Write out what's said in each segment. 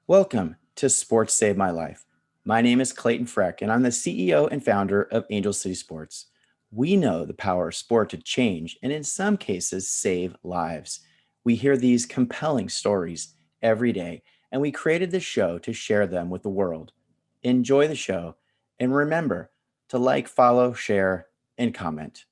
Welcome to Sports Saved My Life. My name is Clayton Freck, and I'm the CEO and founder of Angel City Sports. We know the power of sport to change and, in some cases, save lives. We hear these compelling stories every day, and we created this show to share them with the world. Enjoy the show, and remember to like, follow, share, and comment.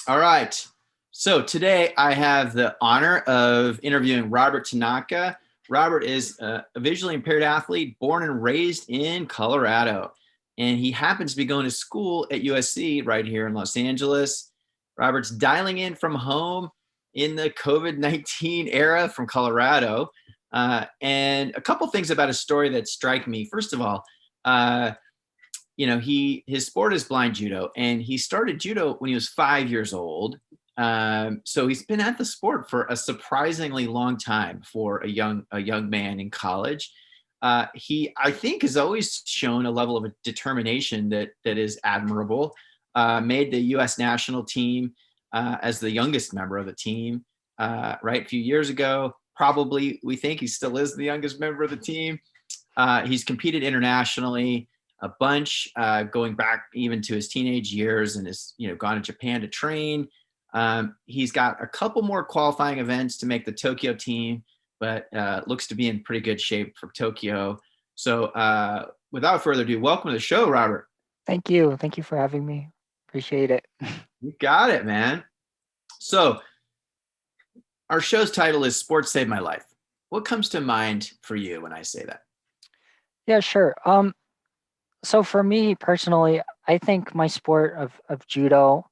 All right. So today I have the honor of interviewing Robert Tanaka. Robert is a visually impaired athlete born and raised in Colorado, and he happens to be going to school at USC right here in Los Angeles. Robert's dialing in from home in the COVID-19 era from Colorado. And a couple things about his story that strike me. First of all, his sport is blind judo, and he started judo when he was 5 years old. So he's been at the sport for a surprisingly long time for a young man in college. He, I think, has always shown a level of determination that is admirable. Made the U.S. national team as the youngest member of the team, right, a few years ago. Probably, we think he still is the youngest member of the team. He's competed internationally a bunch, going back even to his teenage years, and has gone to Japan to train. He's got a couple more qualifying events to make the Tokyo team, but looks to be in pretty good shape for Tokyo. So without further ado, welcome to the show, Robert. Thank you. Thank you for having me. Appreciate it. You got it, man. So our show's title is Sports Saved My Life. What comes to mind for you when I say that? Yeah, sure. So for me personally, I think my sport of judo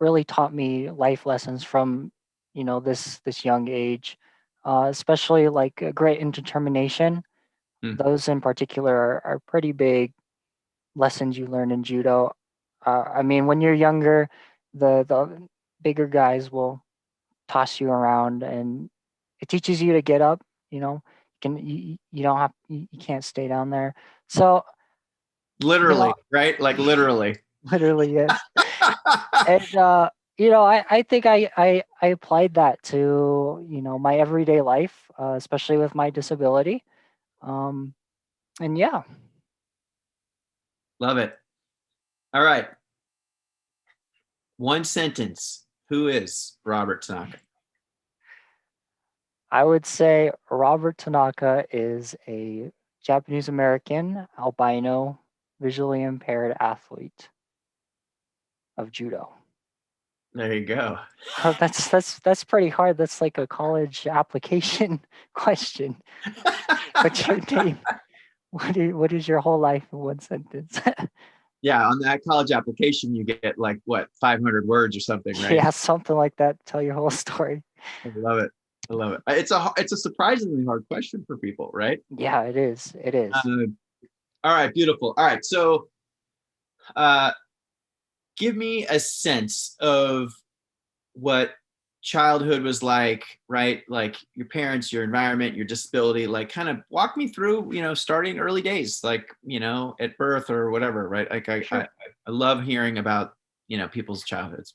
really taught me life lessons from, this young age, especially like grit and determination. Those in particular are pretty big lessons you learn in judo. I mean, when you're younger, the bigger guys will toss you around, and it teaches you to get up. You can't stay down there. So literally, right? Like literally. Literally, yes. And I think I applied that to my everyday life, especially with my disability. And yeah. Love it. All right. One sentence. Who is Robert Tanaka? I would say Robert Tanaka is a Japanese American albino visually impaired athlete of judo. There you go. Oh, that's pretty hard. That's like a college application question. What's your name? What is your whole life in one sentence? Yeah, on that college application, you get like what, 500 words or something, right? Yeah, something like that. Tell your whole story. I love it. I love it. It's a surprisingly hard question for people, right? Yeah, it is. It is. All right, beautiful. All right, so give me a sense of what childhood was like, right? Like your parents, your environment, your disability, like kind of walk me through, starting early days, like, at birth or whatever, right? Like Sure. I love hearing about, people's childhoods.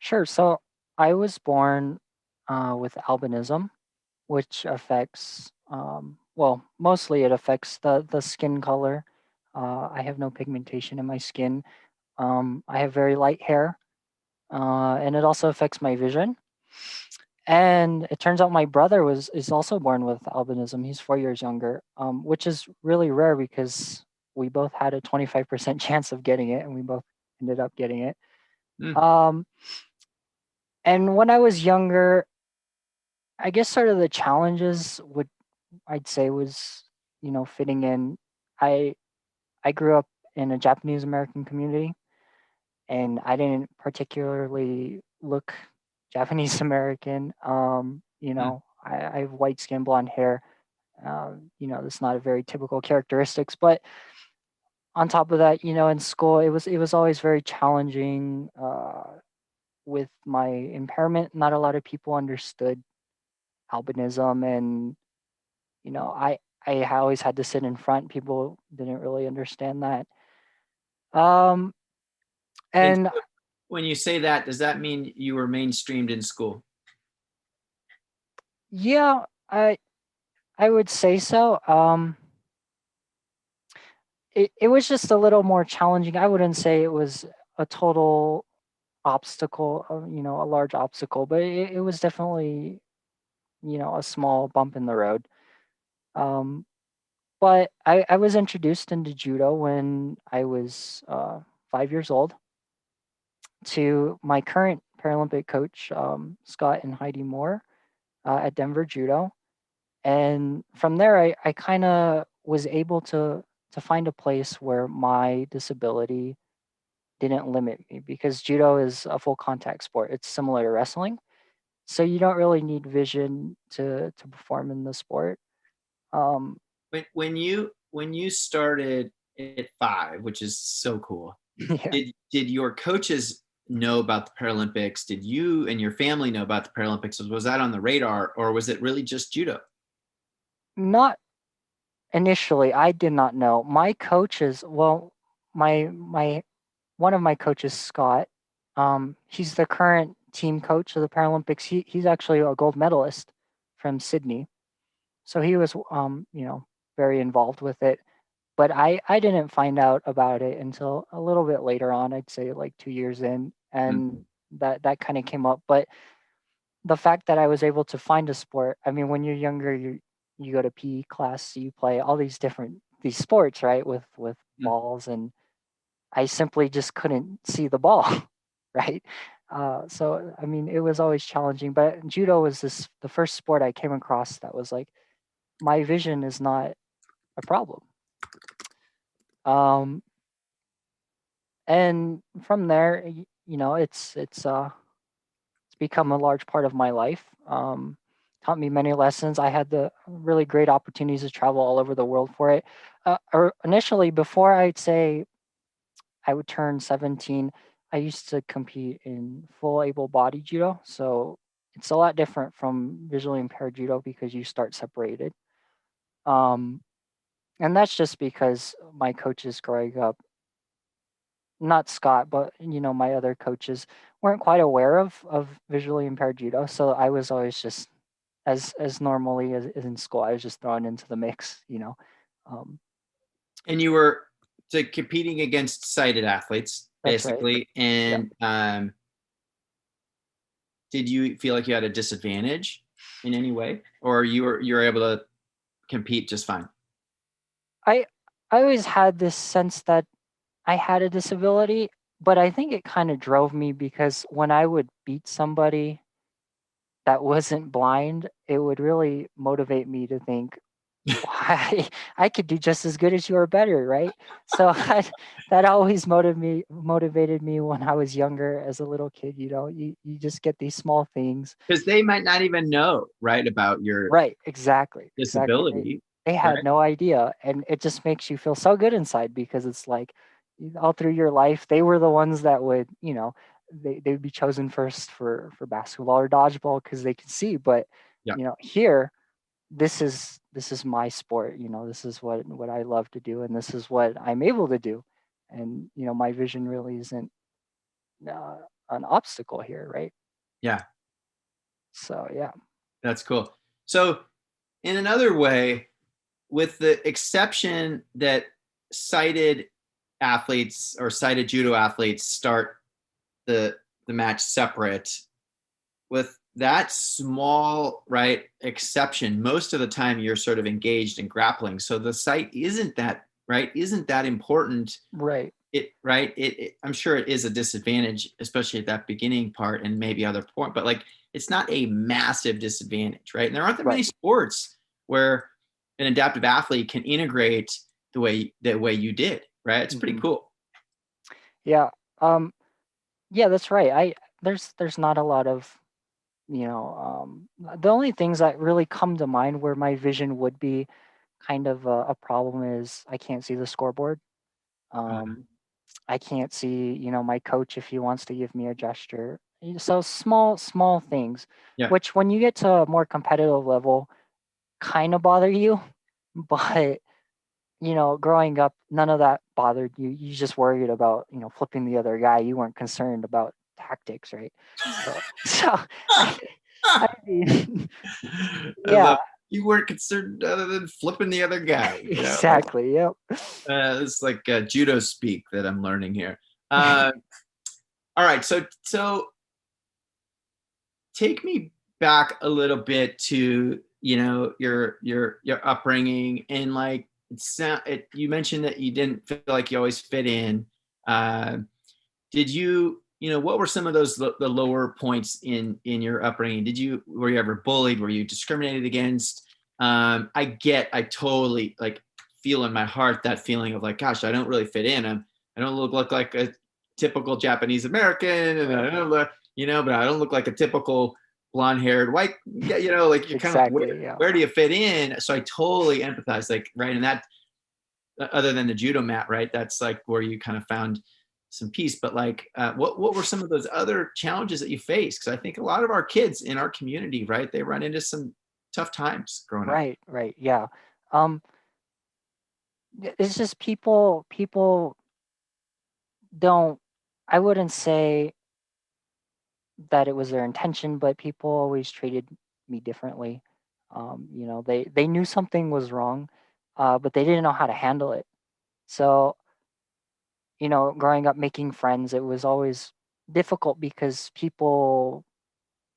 Sure. So I was born with albinism, which affects, mostly it affects the skin color. I have no pigmentation in my skin. I have very light hair, and it also affects my vision. And it turns out my brother is also born with albinism. He's 4 years younger, which is really rare because we both had a 25% chance of getting it, and we both ended up getting it. And when I was younger, I guess sort of the challenges I'd say was, fitting in. I grew up in a Japanese American community, and I didn't particularly look Japanese American. I have white skin, blonde hair. That's not a very typical characteristics, but on top of that, in school, it was always very challenging with my impairment. Not a lot of people understood albinism, and I always had to sit in front. People didn't really understand that. Um, And and so when you say that, does that mean you were mainstreamed in school? yeah, I would say so. It was just a little more challenging. I wouldn't say it was a total obstacle, a large obstacle, but it was definitely, a small bump in the road. Um, but I was introduced into judo when I was 5 years old to my current Paralympic coach, Scott and Heidi Moore at Denver Judo. And from there, I kind of was able to find a place where my disability didn't limit me, because judo is a full contact sport. It's similar to wrestling, so you don't really need vision to perform in the sport. Um, When you started at 5, which is so cool, yeah, did your coaches know about the Paralympics? Did you and your family know about the Paralympics? Was that on the radar, or was it really just judo? not initially. I did not know. My coaches, well, my one of my coaches, Scott, he's the current team coach of the Paralympics. He's actually a gold medalist from Sydney, so he was very involved with it. But I didn't find out about it until a little bit later on. I'd say like 2 years in, Mm. and that kind of came up. But the fact that I was able to find a sport. I mean, when you're younger, you go to PE class, you play all these sports, right? With balls, and I simply just couldn't see the ball, right? So I mean, it was always challenging. But judo was the first sport I came across that was like, my vision is not a problem. Um, and from there, it's become a large part of my life. Taught me many lessons. I had the really great opportunities to travel all over the world for it. Or initially, before I'd say I would turn 17, I used to compete in full able body judo. So it's a lot different from visually impaired judo because you start separated. Um, and that's just because my coaches growing up, not Scott, but my other coaches weren't quite aware of visually impaired judo. So I was always just as normally as in school. I was just thrown into the mix. Um, And you were competing against sighted athletes, that's right. basically. Yeah. And did you feel like you had a disadvantage in any way, or you were able to compete just fine? I I always had this sense that I had a disability, but I think it kind of drove me because when I would beat somebody that wasn't blind, it would really motivate me to think, why I could do just as good as you or better, right? So that always motivated me when I was younger as a little kid. You just get these small things. Because they might not even know, right, about your Right, exactly. They disability, they had right? no idea, and it just makes you feel so good inside because it's like all through your life they were the ones that would, they'd be chosen first for basketball or dodgeball because they could see, but Yeah, here this is my sport. This is what I love to do, and this is what I'm able to do, and my vision really isn't uh, an obstacle here, right? yeah, So yeah. that's cool. So, in another way, with the exception that sighted athletes or sighted judo athletes start the match separate, with that small right exception, most of the time you're sort of engaged in grappling, so the sight isn't that important. Right. I'm sure it is a disadvantage, especially at that beginning part and maybe other point, but like it's not a massive disadvantage, right? And there aren't that many Right. sports where an adaptive athlete can integrate the way you did, right? It's pretty Hmm. cool. Yeah. um yeah, that's right. There's not a lot of, the only things that really come to mind where my vision would be kind of a problem is I can't see the scoreboard. Um, I can't see, my coach if he wants to give me a gesture. So small things, Yeah. which when you get to a more competitive level, kind of bother you, but growing up, none of that bothered you. You just worried about, flipping the other guy. You weren't concerned about tactics, right? So I, I mean, I yeah, love you weren't concerned other than flipping the other guy. exactly. Yep. It's like judo speak that I'm learning here. Uh, all right, so take me back a little bit to your upbringing and like you mentioned that you didn't feel like you always fit in. Uh, did what were some of those the lower points in your upbringing? Were you ever bullied? Were you discriminated against? I totally like feel in my heart that feeling of like, gosh, I don't really fit in. I don't look like a typical Japanese American, and I don't look, but I don't look like a typical blonde haired white. Yeah, like you're kind of like, Exactly. Yeah. where do you fit in? So I totally empathize, like, right, and that other than the judo mat, right? That's like where you kind of found some peace. But like, what were some of those other challenges that you faced? Because I think a lot of our kids in our community, right, they run into some tough times growing up. Right. Right. Yeah. Um, it's just people don't. I wouldn't say that it was their intention, but people always treated me differently. They knew something was wrong, but they didn't know how to handle it. So, growing up making friends, it was always difficult because people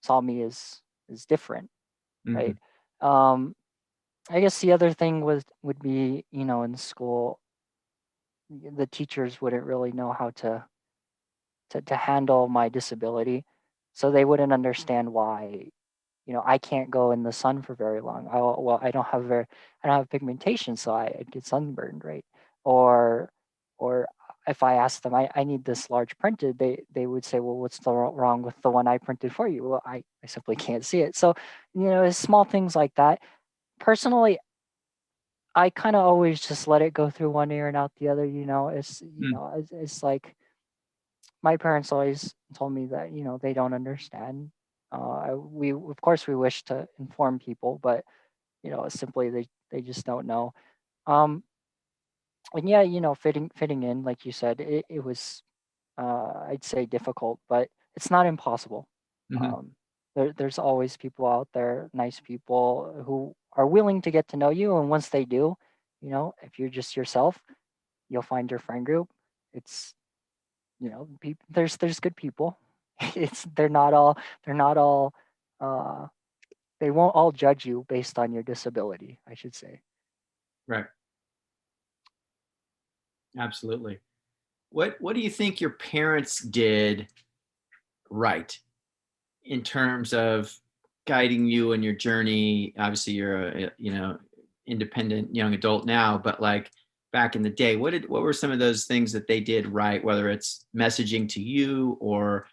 saw me as different, right? Mm-hmm. Um, I guess the other thing would be, in school, the teachers wouldn't really know how to handle my disability, so they wouldn't understand why I can't go in the sun for very long. Well, I don't have pigmentation, so I get sunburned, right? Or, or if I ask them, I need this large printed, they would say, well, what's wrong with the one I printed for you? Well, I simply can't see it. So, it's small things like that. Personally, I kind of always just let it go through one ear and out the other. It's like my parents always told me that they don't understand. We of course we wish to inform people, but simply they just don't know. Um, and yeah, fitting in, like you said, it was I'd say difficult, but it's not impossible. Mm-hmm. Um, there's always people out there, nice people who are willing to get to know you, and once they do, if you're just yourself, you'll find your friend group. It's there's good people. It's they're not all uh they won't all judge you based on your disability, I should say. Right. Absolutely. What do you think your parents did right in terms of guiding you in your journey? Obviously, you're independent young adult now, but like back in the day, what were some of those things that they did right? Whether it's messaging to you or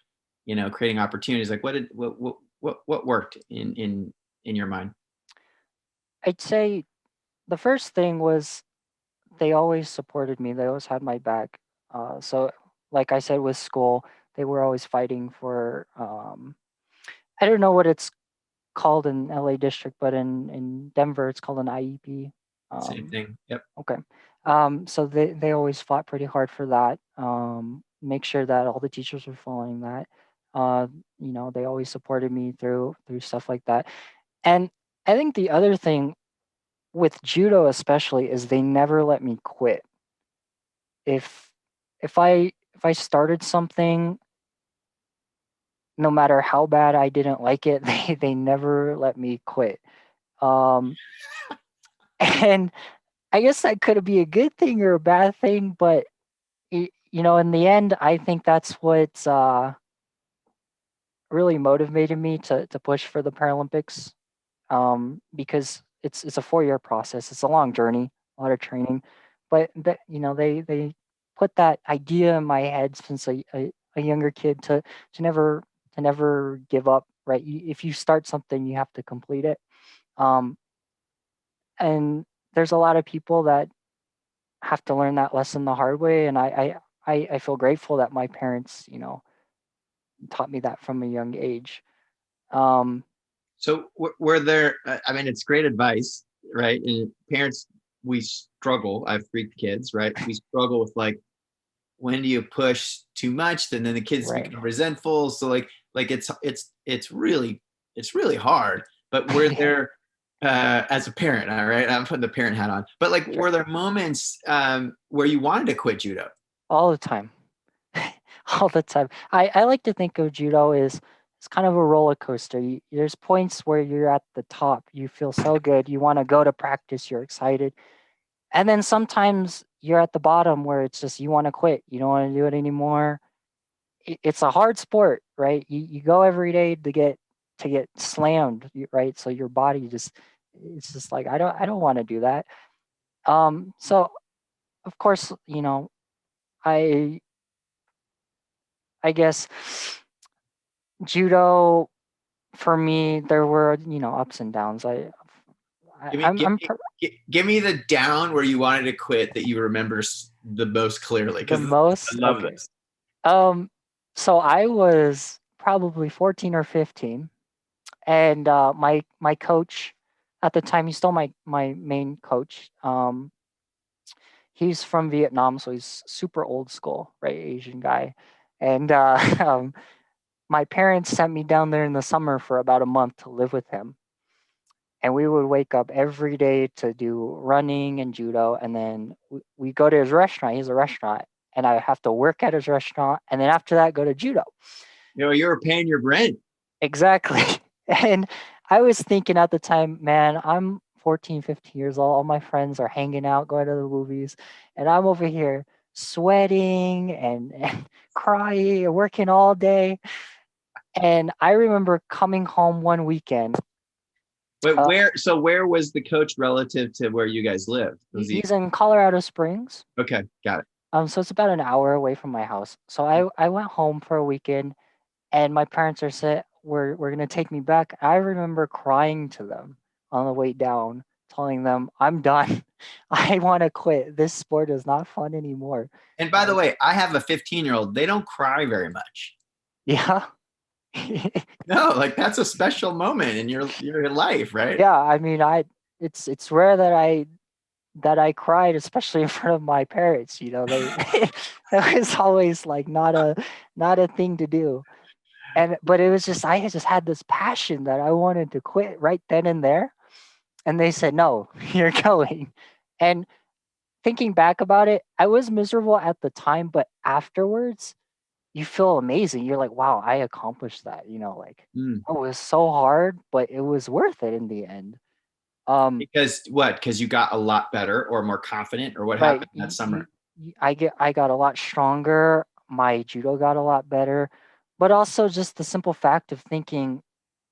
creating opportunities, like what worked in your mind? I'd say the first thing was they always supported me. They always had my back. So like I said with school, they were always fighting for I don't know what it's called in LA district, but in Denver it's called an IEP. Same Um, thing. Yep. Okay. So they always fought pretty hard for that. Make sure that all the teachers were following that. Uh, they always supported me through stuff like that. And I think the other thing with judo especially is they never let me quit. If if I started something, no matter how bad I didn't like it, they never let me quit. Um, and I guess that could be a good thing or a bad thing, but in the end, I think that's what really motivated me to push for the Paralympics. Because it's a 4 year process. It's a long journey, a lot of training, but that they put that idea in my head since a younger kid to never to never give up. Right? If you start something, you have to complete it. Um, and there's a lot of people that have to learn that lesson the hard way. And I feel grateful that my parents, taught me that from a young age. Um, So were there? I mean, it's great advice, right? And parents, we struggle. I have three kids, right? We struggle with like, when do you push too much? And then the kids right. become resentful. So like it's really hard. But were Yeah, there, as a parent, all right, I'm putting the parent hat on. But like, sure. were there moments where you wanted to quit judo? All the time. All the time. I like to think of judo as it's kind of a roller coaster. There's points where you're at the top, you feel so good, you want to go to practice, you're excited, and then sometimes you're at the bottom where it's just you want to quit, you don't want to do it anymore. It's a hard sport, right? You go every day to get slammed, right? So your body just it's just like I don't want to do that. So of course, I I guess judo for me, there were, ups and downs. I Give me I'm give I'm me give me the down where you wanted to quit that you remember the most clearly, the because I most love okay. this. So I was probably 14 or 15, and my coach at the time, he's still my main coach. He's from Vietnam, so he's super old school, right? Asian guy, and my parents sent me down there in the summer for about a month to live with him. And we would wake up every day to do running and judo, and then we go to his restaurant. He has a restaurant, and I have to work at his restaurant, and then after that go to judo. You were paying your rent. Exactly. And I was thinking at the time, man, I'm 14, 15 years old, all my friends are hanging out, going to the movies, and I'm over here sweating and crying and working all day. And I remember coming home one weekend. But uh, where was the coach relative to where you guys lived? Was he he's in Colorado Springs. okay? Got it. So it's about an hour away from my house. So I went home for a weekend, and my parents are said we're gonna take me back. I remember crying to them on the way down, telling them I'm done. I want to quit. This sport is not fun anymore. And by the Like, way, I have a 15-year-old. They don't cry very much. yeah. No, like that's a special moment in your life, right? Yeah, I mean, it's rare that I cried, especially in front of my parents. They that was always like not a thing to do. But it was just I had just had this passion that I wanted to quit right then and there, and they said no, you're going. And thinking back about it, I was miserable at the time, but afterwards you feel amazing. You're like, wow, I accomplished that. Like Mm. it was so hard, but it was worth it in the end. Um, Because what? Because you got a lot better or more confident, or what right. happened that summer? I got a lot stronger. My judo got a lot better, but also just the simple fact of thinking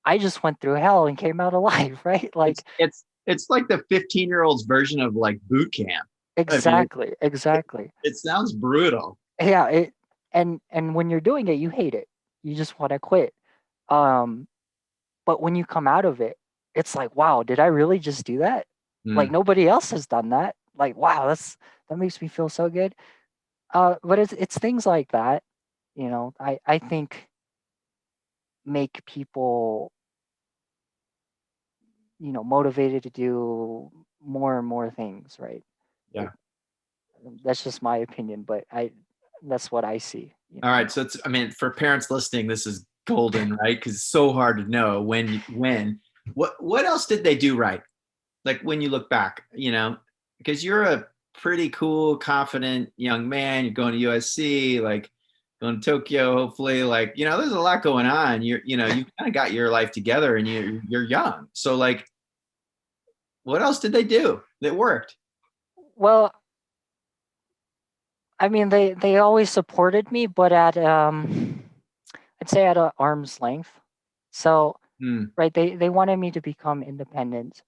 I just went through hell and came out alive, right? It's Like it's it's like the 15-year-old's version of like boot camp. I mean, exactly, exactly. it sounds brutal. Yeah, and when you're doing it, you hate it. You just want to quit. Um, but when you come out of it, it's like, wow, did I really just do that? Like Mm. nobody else has done that. Like, wow, that makes me feel so good. But it's things like that, I think make people, motivated to do more and more things, right? Yeah. It, that's just my opinion, but that's what I see, All right. So I mean, for parents listening, this is golden, right? Because it's so hard to know when. What else did they do right? Like when you look back, because you're a pretty cool, confident young man. You're going to USC, like going to Tokyo, hopefully. Like, there's a lot going on. You've kind of got your life together, and you're young. So like, what else did they do that worked? Well, I mean, they always supported me, but at I'd say at a arm's length. So, Hmm. right, they wanted me to become independent,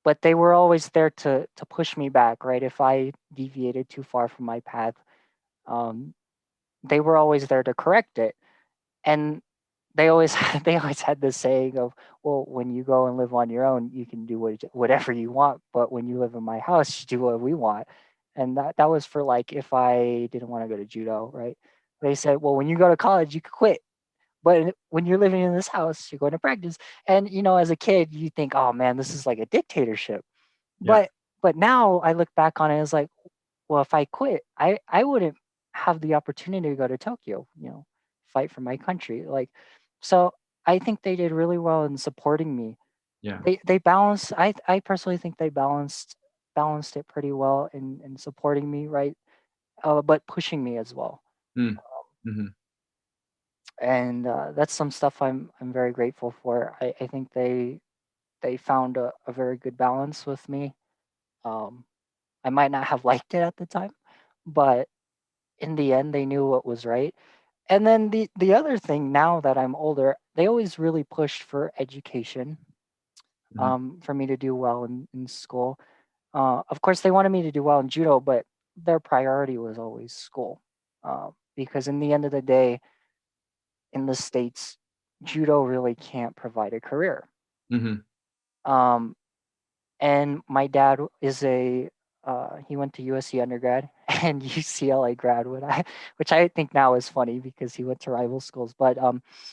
but they were always there to push me back, right? If I deviated too far from my path, um, they were always there to correct it. And they always had this saying of, well, when you go and live on your own, you can do whatever you want, but when you live in my house, you do what we want. and that was for like if I didn't want to go to judo, right? They said, well, when you go to college, you could quit, but when you're living in this house, you're going to practice. And as a kid, you think, oh man, this is like a dictatorship. Yeah. But now I look back on it as like, well, if I quit, I wouldn't have the opportunity to go to Tokyo, fight for my country. Like, so I think they did really well in supporting me. Yeah. They balanced. I personally think they balanced it pretty well in supporting me, right? But pushing me as well. Mm. Hmm. And that's some stuff I'm very grateful for. I think they found a very good balance with me. Um, I might not have liked it at the time, but in the end, they knew what was right. And then the other thing, now that I'm older, they always really pushed for education, Hmm. for me to do well in school. Of course, they wanted me to do well in judo, but their priority was always school. Because in the end of the day, in the States, judo really can't provide a career. Hmm. Um, and my dad is he went to USC undergrad and UCLA grad, which I think now is funny because he went to rival schools. But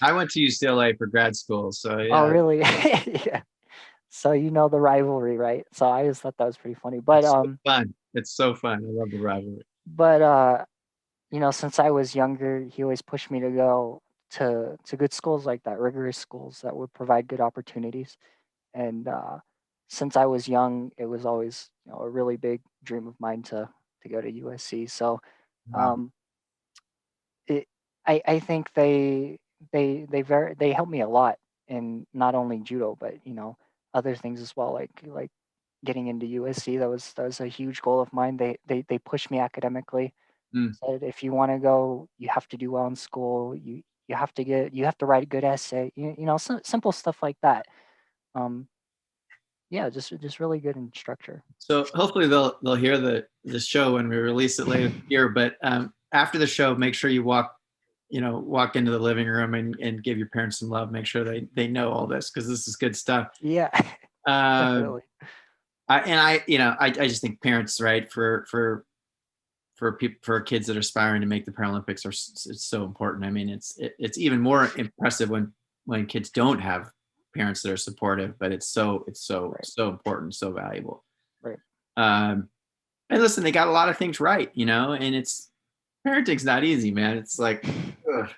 I went to UCLA for grad school, so oh yeah, really? Yeah. So the rivalry, right? So I just thought that was pretty funny. But it's so fun. It's so fun. I love the rivalry. but since I was younger, he always pushed me to go to good schools like that, rigorous schools that would provide good opportunities. And since I was young, it was always a really big dream of mine to go to USC. So Wow. um, it, I think they helped me a lot in not only judo but other things as well, like getting into USC. That was a huge goal of mine. They pushed me academically. Mm. Said if you want to go, you have to do well in school. You have to write a good essay. Simple stuff like that. Um, yeah, just really good in structure. So hopefully they'll hear the show when we release it later this year. But after the show, make sure you walk into the living room and give your parents some love. Make sure they know all this because this is good stuff. Yeah, Um, definitely. I just think parents, right, for people, for kids that are aspiring to make the Paralympics, it's so important. I mean, it's even more impressive when kids don't have parents that are supportive, but Right, so important, so valuable. right. Um, and listen, they got a lot of things right, and it's parenting's not easy, man. It's like, ugh.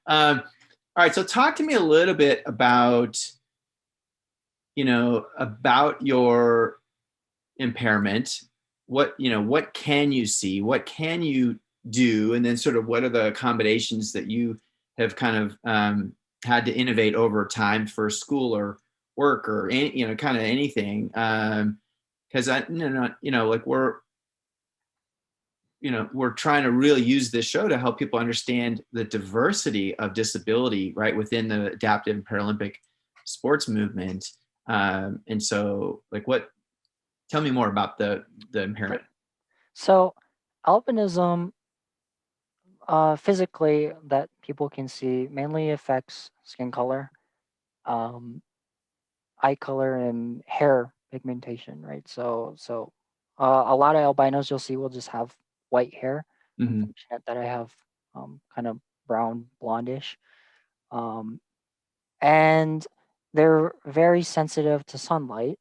All right, so talk to me a little bit about your impairment. What can you see, what can you do, and then sort of what are the accommodations that you have kind of had to innovate over time for school or work or kind of anything, because like we're trying to really use this show to help people understand the diversity of disability right within the adaptive and Paralympic sports movement. And so like tell me more about the impairment. Sure. So, albinism, physically, that people can see, mainly affects skin color, um, eye color, and hair pigmentation. Right. A lot of albinos you'll see will just have white hair. I'm Mm-hmm. fortunate that I have kind of brown, blondish, um, and they're very sensitive to sunlight.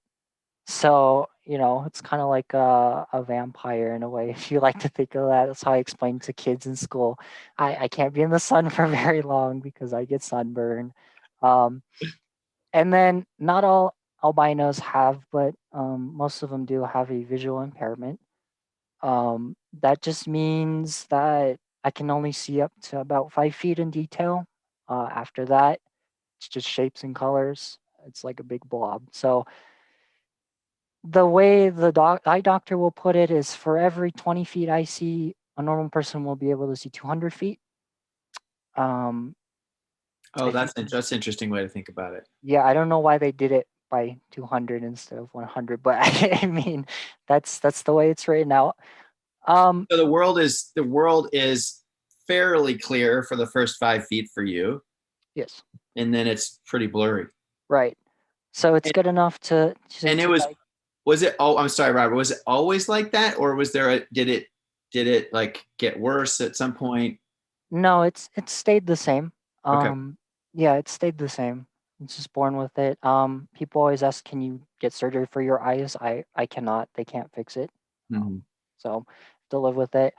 So, it's kind of like a vampire in a way, if you like to think of that. That's how I explain to kids in school. I can't be in the sun for very long because I get sunburned. Um, and then not all albinos have, but most of them do have a visual impairment. That just means that I can only see up to about 5 feet in detail. After that, it's just shapes and colors. It's like a big blob. So, the way the eye doctor will put it is for every 20 feet I see, a normal person will be able to see 200 feet. Um, Oh, if you, that's an interesting way to think about it. yeah, I don't know why they did it by 200 instead of 100, but I mean, that's the way it's written out. Um, So the world is fairly clear for the first 5 feet for you, yes, and then it's pretty blurry. right. So it's And, good enough to and it to was like, Was it? Oh, I'm sorry, Robert. Was it always like that, or was there a? Did it like get worse at some point? No, it's stayed the same. Okay. Yeah, it stayed the same. It's just born with it. People always ask, can you get surgery for your eyes? I cannot. They can't fix it. Mhm. So to live with it.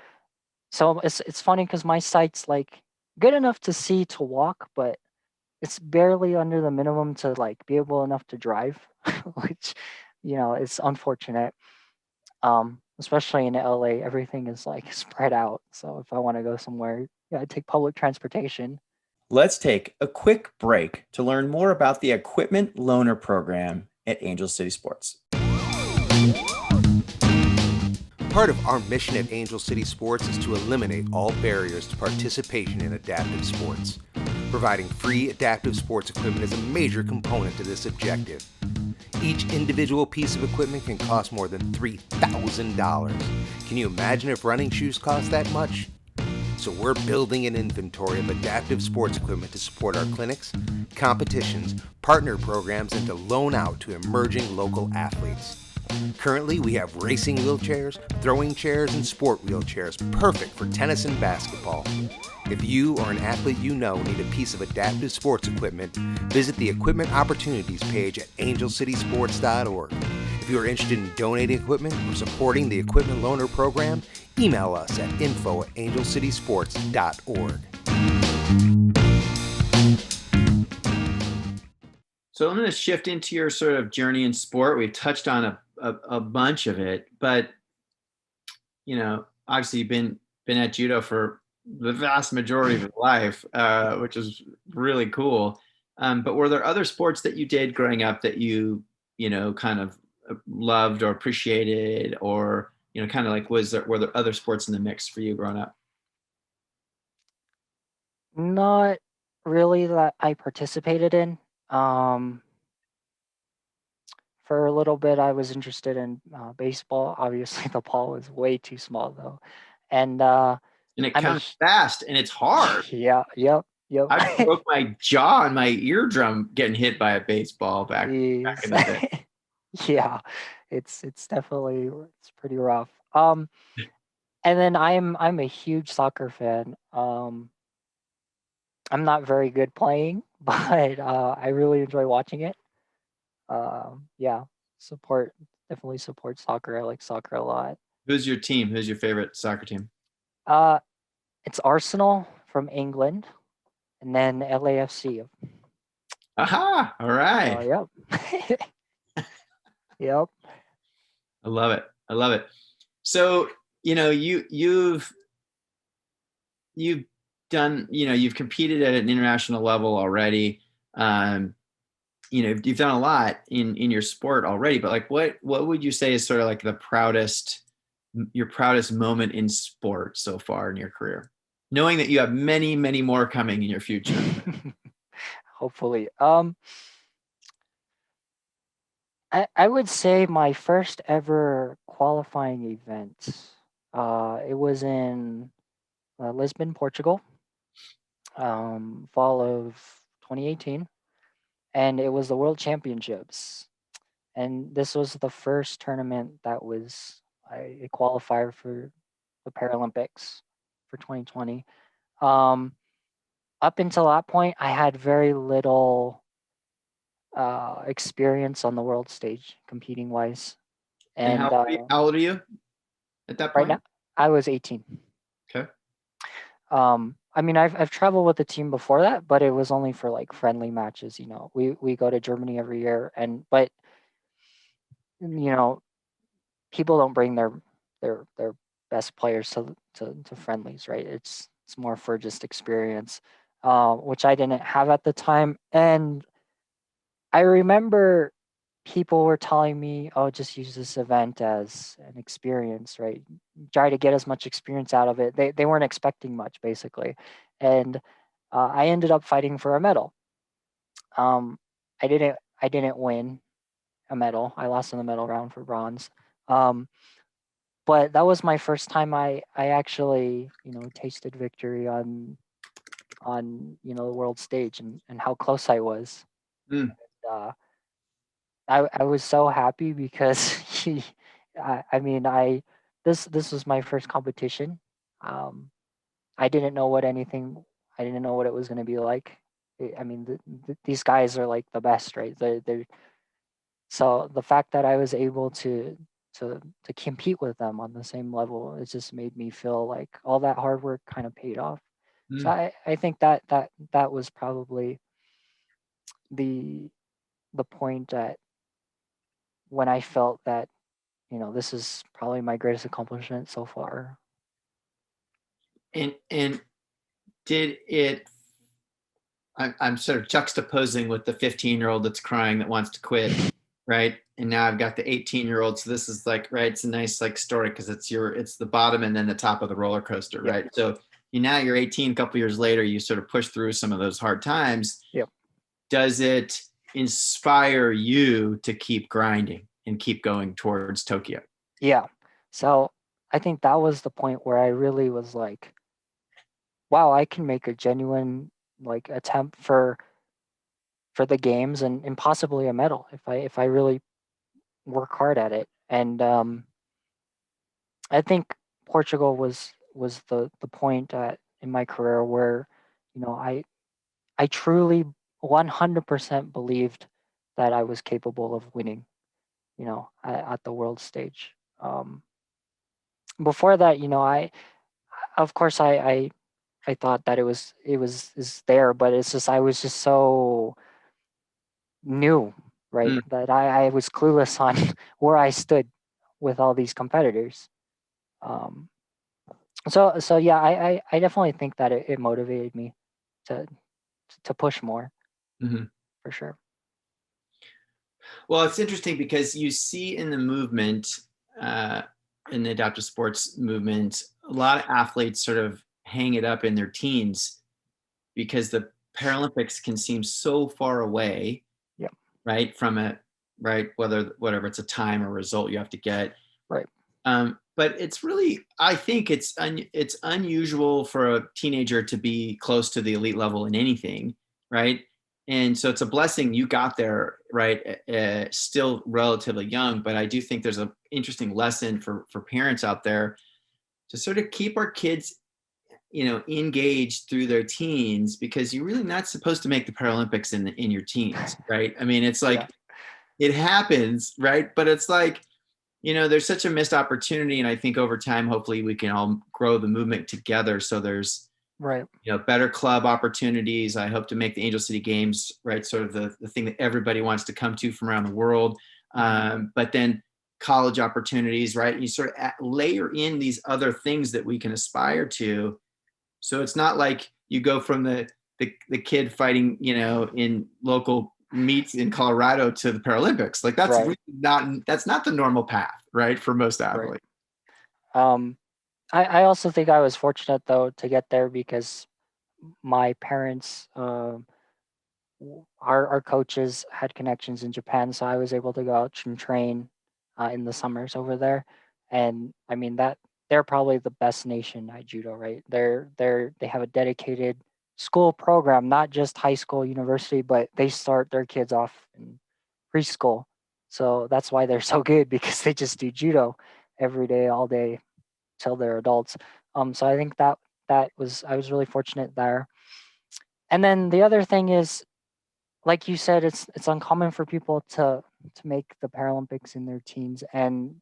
So it's funny because my sight's like good enough to see to walk, but it's barely under the minimum to like be able enough to drive, which it's unfortunate. Especially in LA, everything is like spread out. So if I want to go somewhere, yeah, I take public transportation. Let's take a quick break to learn more about the equipment loaner program at Angel City Sports. Part of our mission at Angel City Sports is to eliminate all barriers to participation in adaptive sports. Providing free adaptive sports equipment is a major component to this objective. Each individual piece of equipment can cost more than $3,000. Can you imagine if running shoes cost that much? So we're building an inventory of adaptive sports equipment to support our clinics, competitions, partner programs, and to loan out to emerging local athletes. Currently, we have racing wheelchairs, throwing chairs, and sport wheelchairs, perfect for tennis and basketball. If you or an athlete you know need a piece of adaptive sports equipment, visit the Equipment Opportunities page at angelcitysports.org. If you are interested in donating equipment or supporting the Equipment Loaner program, email us at info@angelcitysports.org. So I'm going to shift into your sort of journey in sport. We've touched on a bunch of it, but obviously you've been at judo for the vast majority of your life, which is really cool. But were there other sports that you did growing up that kind of loved or appreciated, or kind of like were there other sports in the mix for you growing up? Not really that I participated in. Um, for a little bit, I was interested in baseball. Obviously, the ball was way too small though, and And it I'm a comes fast and it's hard. yeah, yep. I broke my jaw and my eardrum getting hit by a baseball back Is in the day. yeah, it's definitely it's pretty rough. And then I'm a huge soccer fan. I'm not very good playing, but I really enjoy watching it. Yeah, support definitely support soccer. I like soccer a lot. Who's your team? Who's your favorite soccer team? Uh, it's Arsenal from England, and then LAFC. Aha! All right. Yep, yep. I love it. I love it. So, you've done, you've competed at an international level already. You've done a lot in your sport already, but like what would you say is sort of like your proudest moment in sport so far in your career? Knowing that you have many, many more coming in your future. Hopefully. I would say my first ever qualifying event. It was in Lisbon, Portugal, fall of 2018, and it was the World Championships. And this was the first tournament that was a qualifier for the Paralympics for 2020. Um, Up until that point, I had very little experience on the world stage competing wise. And And how old are you at that right point? now, I was 18. Okay. I mean, I've traveled with the team before that, but it was only for like friendly matches. We go to Germany every year, but you know, people don't bring their best players to friendlies, right? It's more for just experience, which I didn't have at the time. And I remember people were telling me, "Oh, just use this event as an experience, right? Try to get as much experience out of it." They weren't expecting much, basically, and I ended up fighting for a medal. Um, I didn't win a medal. I lost in the medal round for bronze. Um, but that was my first time I actually tasted victory on the world stage, and how close I was. Mm. Uh, I was so happy because I mean, this was my first competition. Um, I didn't know what anything. I didn't know what it was going to be like. I mean, these guys are like the best, right? They're so the fact that I was able to compete with them on the same level, it just made me feel like all that hard work kind of paid off. So Mm. I think that was probably the the point at when I felt that, this is probably my greatest accomplishment so far. And did it? I'm sort of juxtaposing with the 15-year-old that's crying that wants to quit, right? And now I've got the 18-year-old. So this is like, right, it's a nice like story because it's the bottom and then the top of the roller coaster, Yep. right? So now you're 18, a couple years later, you sort of push through some of those hard times. Yep. Does it inspire you to keep grinding and keep going towards Tokyo? Yeah. So I think that was the point where I really was like, wow, I can make a genuine like attempt for the games and possibly a medal if I really work hard at it. And I think Portugal was the point in my career where, I truly 100% believed that I was capable of winning, at the world stage. Before that, I of course I thought that it was is there, but it's just I was just so new, right? Mm. That I was clueless on where I stood with all these competitors. Um, so yeah, I definitely think that it motivated me to to push more Mm-hmm. for sure. Well, it's interesting because you see in the movement, uh, in the adaptive sports movement, a lot of athletes sort of hang it up in their teens because the Paralympics can seem so far away, Yep. right? From it, right? Whatever it's a time or result you have to get. Right. But it's really, I think it's unusual for a teenager to be close to the elite level in anything, right? And so it's a blessing you got there, right? Still relatively young, but I do think there's an interesting lesson for parents out there to sort of keep our kids, engaged through their teens, because you're really not supposed to make the Paralympics in your teens, right? I mean, it's like Yeah. it happens, right? But it's like, there's such a missed opportunity. And I think over time, hopefully we can all grow the movement together. So there's, Right. better club opportunities. I hope to make the Angel City Games, right, sort of the thing that everybody wants to come to from around the world. But then college opportunities, right? You sort of layer in these other things that we can aspire to. So it's not like you go from the kid fighting, in local meets in Colorado to the Paralympics. Like that's Right. really that's not the normal path, right? For most athletes. Right. I also think I was fortunate though to get there because my parents, our coaches had connections in Japan, so I was able to go out and train in the summers over there. And I mean that they're probably the best nation at judo, right? They have a dedicated school program, not just high school, university, but they start their kids off in preschool. So that's why they're so good because they just do judo every day, all day till they're adults. So I think that was I was really fortunate there. And then the other thing is, like you said, it's uncommon for people to make the Paralympics in their teens. And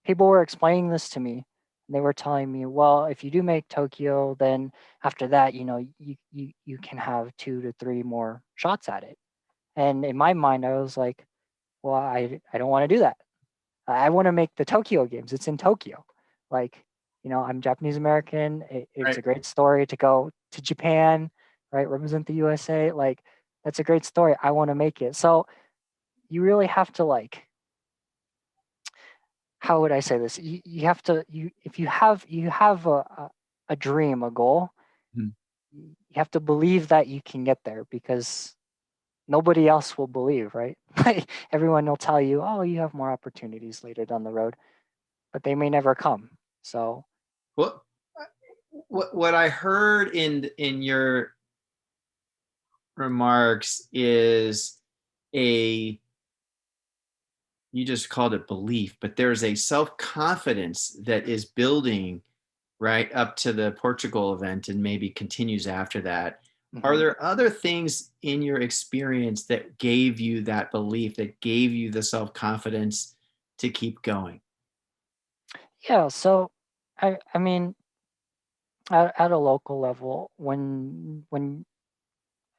people were explaining this to me. And they were telling me, well, if you do make Tokyo, then after that, you can have 2 to 3 more shots at it. And in my mind, I was like, well, I don't want to do that. I want to make the Tokyo Games. It's in Tokyo. Like, I'm Japanese American. It's Right. a great story to go to Japan, right? Represent the USA. Like, that's a great story. I want to make it. So you really have to like, how would I say this? You have to if you have a dream, a goal, Hmm. you have to believe that you can get there because nobody else will believe, right? Like everyone will tell you, oh, you have more opportunities later down the road, but they may never come. So Well, what I heard in your remarks is a you just called it belief, but there's a self-confidence that is building right up to the Portugal event and maybe continues after that. Are Mhm. there other things in your experience that gave you that belief, that gave you the self-confidence to keep going? Yeah, so I mean, at a local level, when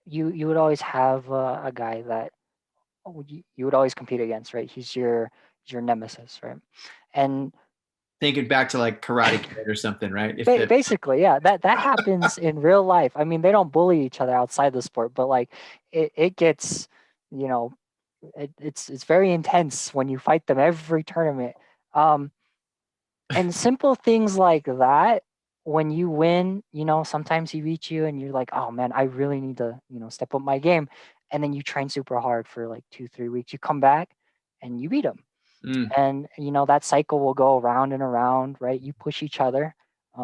you would always have a guy that you would always compete against, right? He's your nemesis, right? And Thinking back to like Karate Kid or something, right? If the basically, yeah, that happens in real life. I mean, they don't bully each other outside the sport, but like it gets, you know, it's very intense when you fight them every tournament. Um, and simple things like that, when you win, sometimes he beats you and you're like, oh man, I really need to, step up my game. And then you train super hard for like 2, 3 weeks. You come back and you beat him. Mm, And that cycle will go around and around, right? You push each other.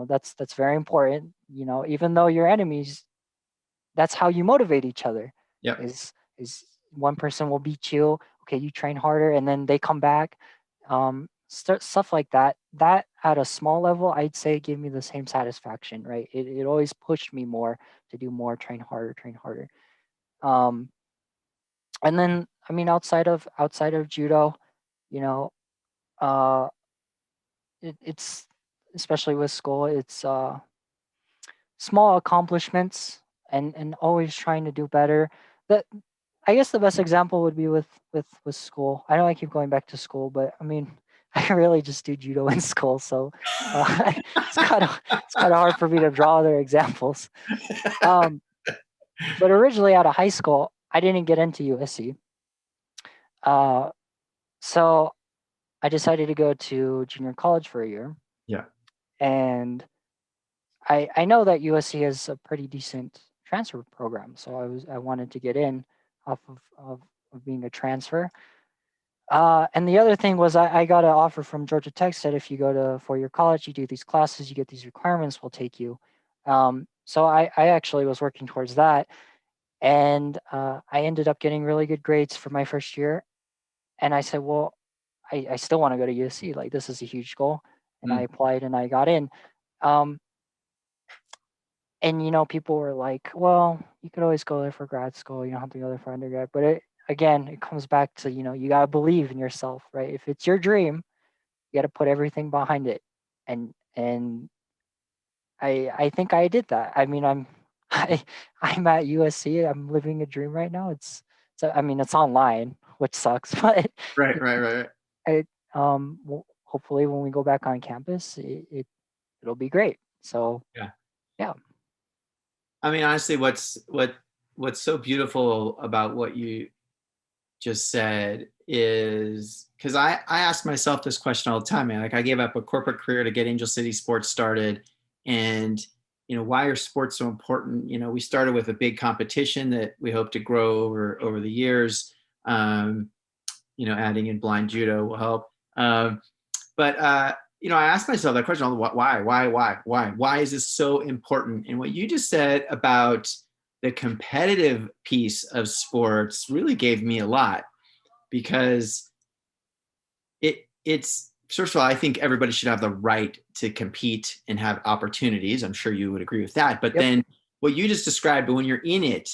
That's very important. Even though you're enemies, that's how you motivate each other. yep. Is one person will beat you, okay, you train harder, and then they come back. Stuff like that. That at a small level, I'd say gave me the same satisfaction, right? It always pushed me more to do more, train harder, train harder. Um, and then I mean, outside of judo, you know, uh, it's especially with school, it's small accomplishments and always trying to do better. That I guess the best example would be with school. I know I keep going back to school, but I mean, I really just do judo in school, so it's kind of hard for me to draw other examples. Um, but originally out of high school, I didn't get into USC, uh, so I decided to go to junior college for a year, Yeah. and I know that USC has a pretty decent transfer program, so I wanted to get in off of being a transfer. And the other thing was I got an offer from Georgia Tech, said if you go to 4-year college, you do these classes, you get these requirements, we'll take you. So I actually was working towards that, and I ended up getting really good grades for my first year. And I said, well, I still want to go to USC. Like, this is a huge goal, and I Mm, applied and I got in. Um, and people were like, well, you could always go there for grad school, you don't have to go there for undergrad. But again, it comes back to, you got to believe in yourself, right? If it's your dream, you got to put everything behind it. And I think I did that. I mean, I I'm at USC, I'm living a dream right now. I mean, it's online, which sucks, but right, it, right, right, right. it hopefully when we go back on campus, it'll be great. So Yeah. yeah. I mean, honestly, what's so beautiful about what you just said is because I ask myself this question all the time, man. Like I gave up a corporate career to get Angel City Sports started. And, why are sports so important? We started with a big competition that we hope to grow over the years. Adding in blind judo will help. But I asked myself that question, why is this so important? And what you just said about the competitive piece of sports really gave me a lot because it's first of all, I think everybody should have the right to compete and have opportunities. I'm sure you would agree with that. But Yep. then what you just described, when you're in it,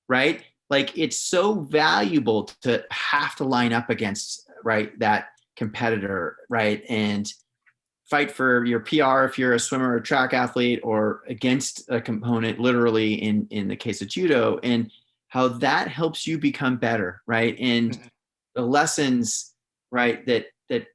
right? Like it's so valuable to have to line up against, right, that competitor, right? And fight for your PR if you're a swimmer or track athlete, or against a component, literally in the case of judo, and how that helps you become better, right? And Mhm. the lessons, right, that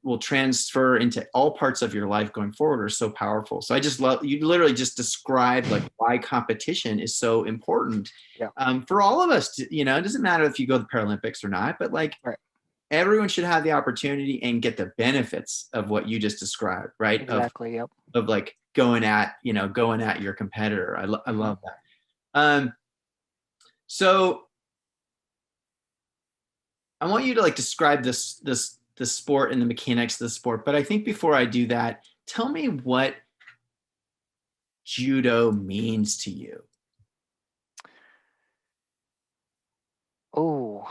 will transfer into all parts of your life going forward are so powerful. So I just love, you literally just described like why competition is so important, Yeah. for all of us to, it doesn't matter if you go to the Paralympics or not, but like Right. everyone should have the opportunity and get the benefits of what you just described, right? Of Exactly. Yep. like going at your competitor. I Mhm. love that. So I want you to like describe this sport and the mechanics of the sport. But I think before I do that, tell me what judo means to you. Oh,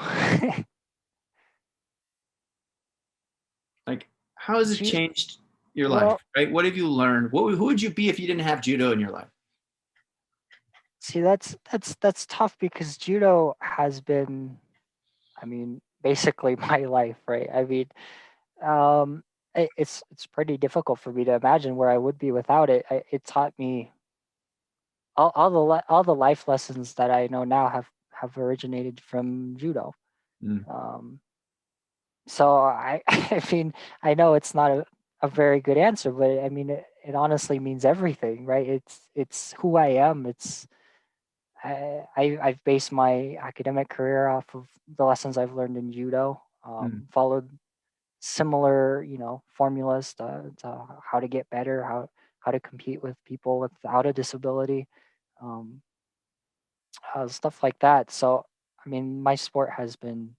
How has it Ju- changed your life, well, right? What have you learned? Who would you be if you didn't have judo in your life? see, that's tough because judo has been, I mean, basically my life, right? I mean, um, it's pretty difficult for me to imagine where I would be without it. It taught me all the life lessons that I know now have originated from judo. Mm, Um, so I I mean I know it's not a very good answer, but I mean it honestly means everything, right? It's who I am. It's I've based my academic career off of the lessons I've learned in judo. mm. Followed similar, formulas to how to get better, how to compete with people without a disability, um, stuff like that. So, I mean, my sport has been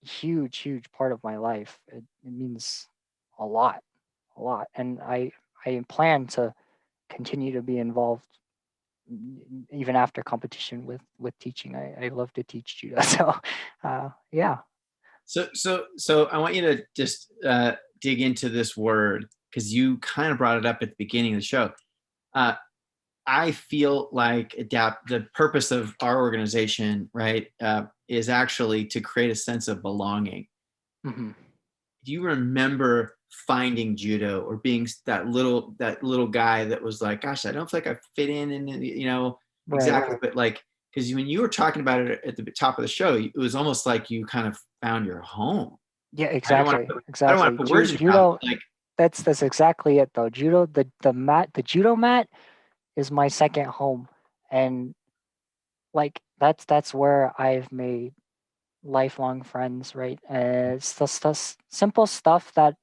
a huge part of my life. It means a lot, a lot, and I plan to continue to be involved even after competition with teaching. I love to teach judo, so yeah. So I want you to just dig into this word because you kind of brought it up at the beginning of the show. Uh, I feel like the purpose of our organization, right, is actually to create a sense of belonging. Hmm. Do you remember finding judo or being that little guy that was like, gosh, I don't feel like I fit in, and Right. exactly, but like, because when you were talking about it at the top of the show, it was almost like you kind of found your home. Yeah, I don't want to exactly, I don't want exactly. to put words in your mouth, Judo, but like, that's exactly it though. Judo, the judo mat is my second home, and like that's where I've made lifelong friends, right? It's the simple stuff that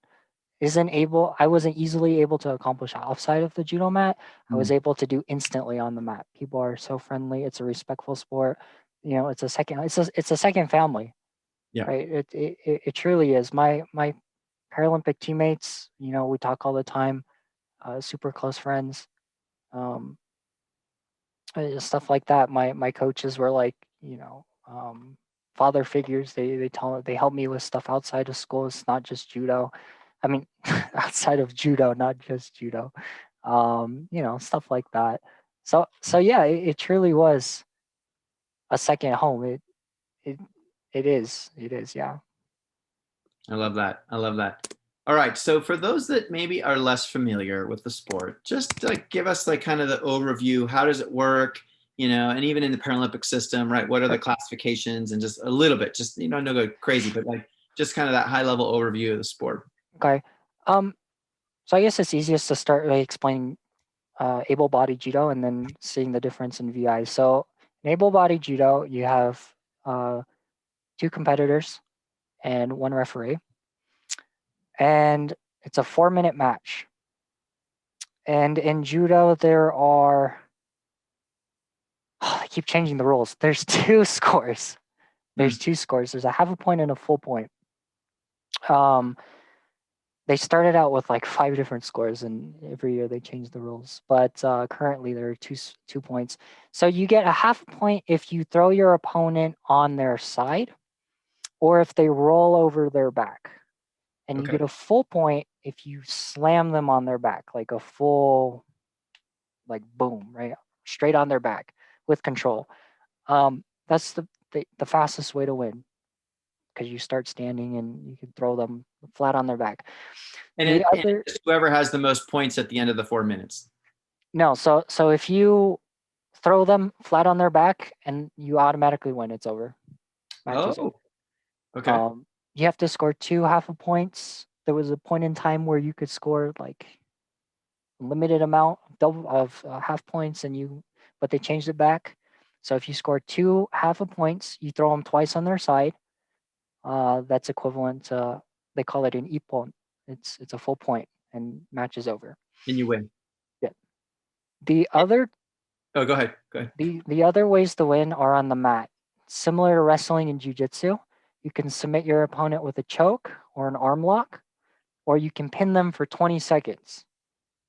I wasn't easily able to accomplish outside of the judo mat. I was mm, able to do instantly on the mat. People are so friendly. It's a respectful sport. It's a second family, yeah. right? It truly is. My Paralympic teammates, we talk all the time, super close friends, um, stuff like that. My coaches were like, father figures. They help me with stuff outside of school. It's not just judo. I mean, outside of judo, not just judo. Stuff like that. So yeah, it truly was a second home. It it is, yeah. I love that. I love that. All right. So for those that maybe are less familiar with the sport, just like give us like kind of the overview. How does it work? And even in the Paralympic system, right? What are the Sure. classifications and just a little bit, just, no go crazy, but like just kind of that high level overview of the sport. Okay. Um, so I guess it's easiest to start by explaining able-bodied judo and then seeing the difference in VI. So in able-bodied judo, you have uh, two competitors and one referee, and it's a 4-minute match. And in judo, there are I keep changing the rules. There's two scores. Mm, There's a half a point and a full point. Um, they started out with like 5 different scores, and every year they change the rules. But currently there are 2 points. So you get a half point if you throw your opponent on their side, or if they roll over their back, and you okay. get a full point if you slam them on their back, like a full, like boom, right, straight on their back with control. That's the fastest way to win because you start standing and you can throw them flat on their back. The And other it's whoever has the most points at the end of the 4 minutes. No, so if you throw them flat on their back and you automatically win, it's over. Match is over. Oh, okay. You have to score 2 half a points. There was a point in time where you could score like a limited amount double of half points, but they changed it back. So if you score 2 half a points, you throw them twice on their side. That's equivalent to, they call it an ippon. It's a full point and match is over. And you win. Yeah. The other Oh, go ahead. Go ahead. The other ways to win are on the mat. Similar to wrestling and jiu-jitsu, you can submit your opponent with a choke or an arm lock, or you can pin them for 20 seconds.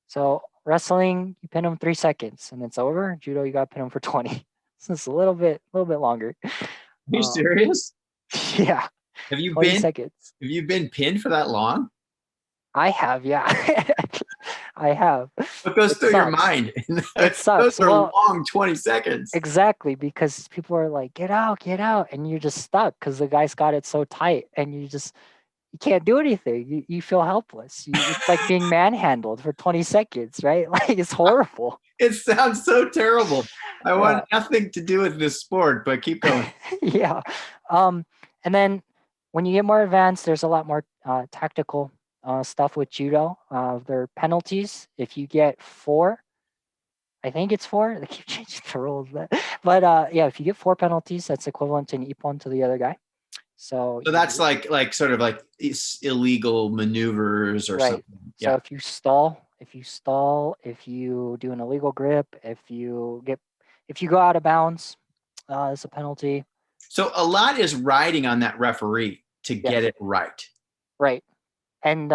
So wrestling, you pin them 3 seconds and it's over. Judo, you got to pin them for 20. So it's a little bit longer. Are you Um, serious? yeah, Have you 20 been seconds. have you been pinned for that long? I have, yeah. I have. What goes It through your sucks. mind? It Those sucks. are Well, long 20 seconds. exactly, because people are like, get out, and you're just stuck because the guy's got it so tight, and you can't do anything. You feel helpless. It's like being manhandled for 20 seconds, right? Like it's horrible. It sounds so terrible. I Yeah. want nothing to do with this sport, but keep going. Yeah. And then when you get more advanced, there's a lot more tactical stuff with judo. There are penalties. If you get 4, I think it's 4. They keep changing the rules, but yeah, if you get 4 penalties, that's equivalent to an ippon to the other guy. So So that's like sort of like illegal maneuvers or right. something. So Yeah. if you if you do an illegal grip, if you go out of bounds, it's a penalty. So a lot is riding on that referee to get Yes. it right. Right. And